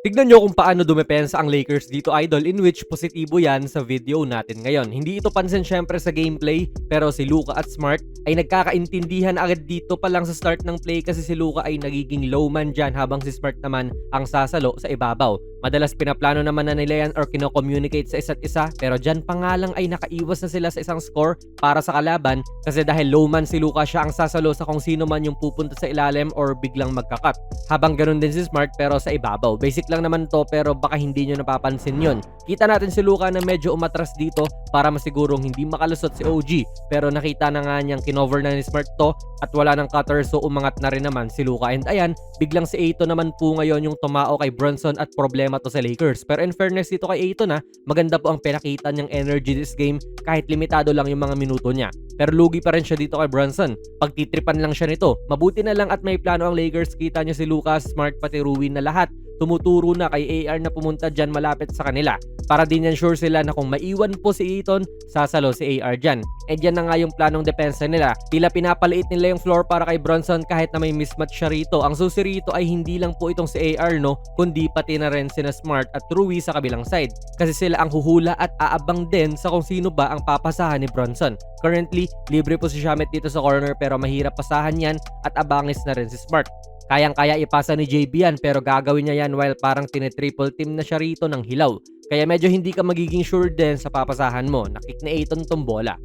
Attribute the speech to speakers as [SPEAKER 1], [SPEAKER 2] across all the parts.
[SPEAKER 1] Tignan nyo kung paano dumepensa ang Lakers dito, idol, in which positibo yan sa video natin ngayon. Hindi ito pansin syempre sa gameplay, pero si Luka at Smart ay nagkakaintindihan agad dito pa lang sa start ng play kasi si Luka ay nagiging low man dyan habang si Smart naman ang sasalo sa ibabaw. Madalas pinaplano naman na nila yan or kino-communicate sa isa't isa, pero dyan pa nga lang ay nakaiwas na sila sa isang score para sa kalaban kasi dahil low man si Luka, siya ang sasalo sa kung sino man yung pupunta sa ilalim or biglang magkakat. Habang ganun din si Smart pero sa ibabaw. Basic lang naman to pero baka hindi nyo napapansin yun. Kita natin si Luka na medyo umatras dito para masigurong hindi makalusot si OG, pero nakita na nga niyang kinover na ni Smart to at wala ng cutter, so umangat na rin naman si Luka. And ayan, biglang si Ayton naman po ngayon yung tumao kay Brunson at problema to sa Lakers. Pero in fairness dito kay Ayton, maganda po ang pinakita niyang energy this game kahit limitado lang yung mga minuto niya. Pero lugi pa rin siya dito kay Brunson. Pagtitripan lang siya nito. Mabuti na lang at may plano ang Lakers. Kita niyo si Lucas, Smart, pati Ruin na lahat tumuturo na kay AR na pumunta dyan malapit sa kanila para din yan sure sila na kung maiwan po si Ayton, sasalo si AR dyan. And yan na nga yung planong depensa nila. Tila pinapaliit nila yung floor para kay Brunson kahit na may mismatch siya rito. Ang susi rito ay hindi lang po itong si AR, no, kundi pati na rin sina Smart at Rui sa kabilang side. Kasi sila ang huhula at aabang din sa kung sino ba ang papasahan ni Brunson. Currently, libre po si Shamet dito sa corner pero mahirap pasahan yan at abangis na rin si Smart. Kayang-kaya ipasa ni JB yan pero gagawin niya yan while parang tine-triple team na siya rito ng hilaw. Kaya medyo hindi ka magiging sure din sa papasahan mo. Nakik ni Ayton tong bola.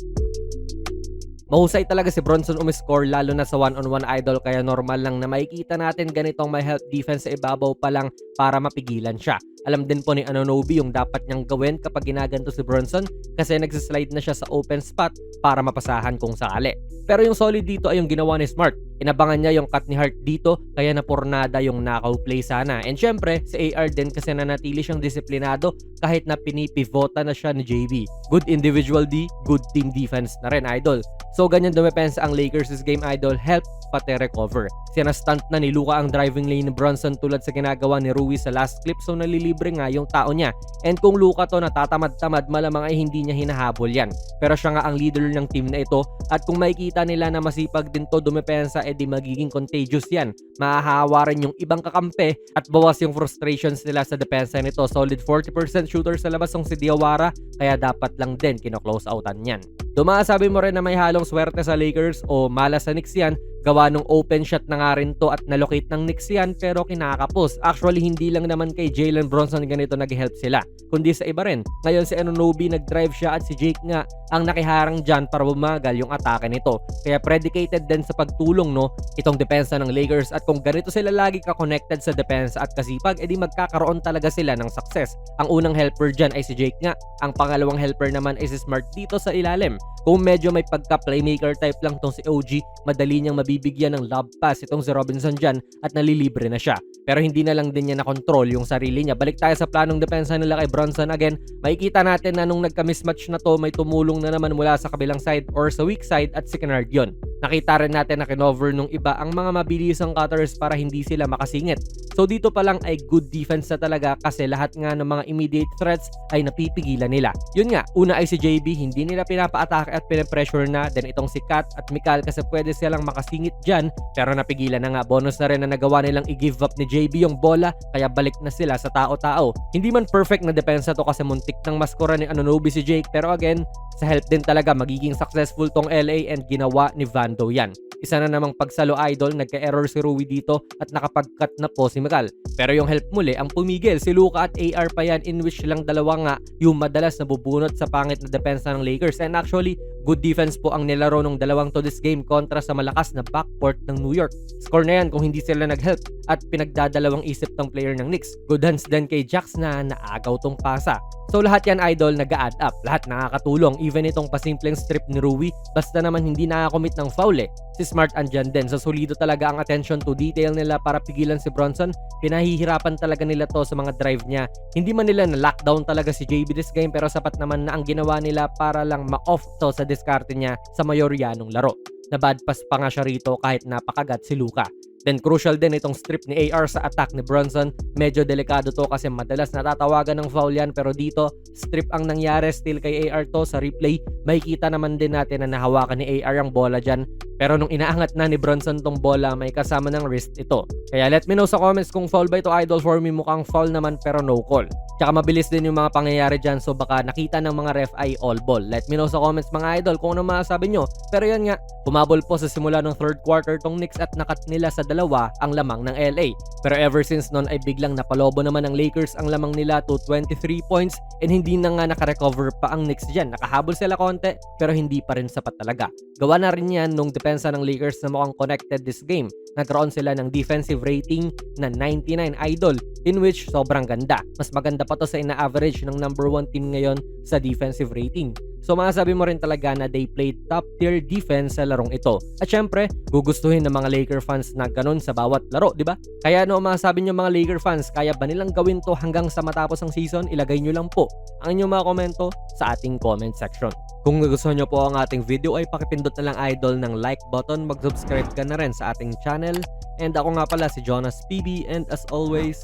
[SPEAKER 1] Mahusay talaga si Brunson umiscore lalo na sa one-on-one, idol, kaya normal lang na makikita natin ganitong may help defense sa ibabaw pa lang para mapigilan siya. Alam din po ni Anunoby yung dapat niyang gawin kapag ginaganto si Brunson kasi nagsislide na siya sa open spot para mapasahan kung sakali. Pero yung solid dito ay yung ginawa ni Smart. Inabangan niya yung cut ni Hart dito kaya napurnada yung knockout play sana. And syempre, si AR din kasi nanatili siyang disiplinado kahit na pinipivota na siya ni JB. Good individual D, good team defense na rin, idol. So ganyan dumepensa ang Lakers this game, idol. Help pati recover. Sinastunt na ni Luka ang driving lane ni Brunson tulad sa ginagawa ni Rui sa last clip, so nalilibre nga yung tao niya. And kung Luka to natatamad-tamad, malamang ay hindi niya hinahabol yan. Pero siya nga ang leader ng team na ito at kung makikita nila na masipag din to dumepensa, edi magiging contagious yan. Mahahawa rin yung ibang kakampi at bawas yung frustrations nila sa depensa nito. Solid 40% shooter sa labas ng si Diawara kaya dapat lang din kino-close outan yan. Dumasabi mo rin na may halong swerte sa Lakers o malas sa Knicks yan. Gawa nung open shot na nga rin to at nalocate ng Knicks yan pero kinakapos. Actually, hindi lang naman kay Jalen Brunson ganito nag-help sila, kundi sa iba rin. Ngayon si Anunoby nag-drive siya at si Jake nga ang nakiharang dyan para bumagal yung atake nito. Kaya predicated din sa pagtulong, no, itong depensa ng Lakers at kung ganito sila lagi ka-connected sa depensa at kasipag, edi magkakaroon talaga sila ng success. Ang unang helper dyan ay si Jake nga. Ang pangalawang helper naman ay si Smart dito sa ilalim. Kung medyo may pagka-playmaker type lang tong si OG, madali niyang mabibigyan ng lob pass itong si Robinson dyan at nalilibre na siya. Pero hindi na lang din niya na-control yung sarili niya. Balik tayo sa planong depensa nila kay Brunson again. Makikita natin na nung nagka-mismatch na to, may tumulong na naman mula sa kabilang side or sa weak side at si Kennard yun. Nakita rin natin na kinover nung iba ang mga mabilisang cutters para hindi sila makasingit. So dito pa lang ay good defense na talaga kasi lahat nga ng mga immediate threats ay napipigilan nila. Yun nga, una ay si JB, hindi nila pinapa-atake at pinapressure na. Then itong si Kat at Mikal kasi pwede silang makasingit dyan pero napigilan na nga. Bonus na rin na nagawa nilang i-give up ni JB yung bola kaya balik na sila sa tao-tao. Hindi man perfect na depensa to kasi muntik ng maskora ni Anunoby si Jake pero again, sa help din talaga magiging successful tong LA and ginawa ni Vando yan. Isa na namang pagsalo, idol, nagka-error si Rui dito at nakapag-cut na po si Mikal. Pero yung help muli ang pumigil, si Luka at AR pa yan in which lang dalawa nga yung madalas nabubunot sa pangit na depensa ng Lakers. And actually, good defense po ang nilaro ng dalawang to this game kontra sa malakas na backcourt ng New York. Score na yan kung hindi sila nag-help at pinagdadalawang isip ng player ng Knicks. Good hands din kay Jax na naagaw tong pasa. So lahat yan, idol, nag-a-add up. Lahat nakakatulong. Even itong pasimpleng strip ni Rui, basta naman hindi nakakommit ng foul eh. Si Smart andyan din. So solido talaga ang attention to detail nila para pigilan si Brunson. Pinahihirapan talaga nila to sa mga drive niya. Hindi man nila na-lockdown talaga si JB this game pero sapat naman na ang ginawa nila para lang ma-off to sa diskarte niya sa mayoryanong laro. Na bad pass pa nga siya rito kahit napakagat si Luka. Then crucial din itong strip ni AR sa attack ni Brunson. Medyo delikado to kasi madalas natatawagan ng foul yan pero dito strip ang nangyari still kay AR to sa replay. makikita naman din natin na nahawakan ni AR ang bola dyan. Pero nung inaangat na ni Bronson tong bola, may kasama ng wrist ito. Kaya let me know sa comments kung foul ba ito, idol. For me, mukhang foul naman pero no call. Tsaka mabilis din yung mga pangyayari dyan, so baka nakita ng mga ref ay all ball. Let me know sa comments mga idol kung ano masasabi nyo. Pero yan nga, humabol po sa simula ng third quarter tong Knicks at nakat nila sa 2 ang lamang ng LA. Pero ever since noon ay biglang napalobo naman ng Lakers ang lamang nila to 23 points and hindi na nga nakarecover pa ang Knicks dyan. Nakahabol sila konti pero hindi pa rin sapat talaga. Gawa na rin yan nung depensa ng Lakers na mukhang connected this game. Nagkaroon sila ng defensive rating na 99 idol, in which sobrang ganda. Mas maganda pa to sa ina-average ng number 1 team ngayon sa defensive rating. So masasabi mo rin talaga na they played top tier defense sa larong ito. At syempre, gugustuhin ng mga Laker fans na ganun sa bawat laro, di ba? Kaya ano masasabi nyo mga Laker fans, kaya ba nilang gawin to hanggang sa matapos ang season? Ilagay nyo lang po ang inyong mga komento sa ating comment section. Kung nagustuhan nyo po ang ating video ay pakipindot na lang idol ng like button, mag-subscribe ka na rin sa ating channel. And ako nga pala si Jonas PB and as always,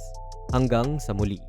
[SPEAKER 1] hanggang sa muli.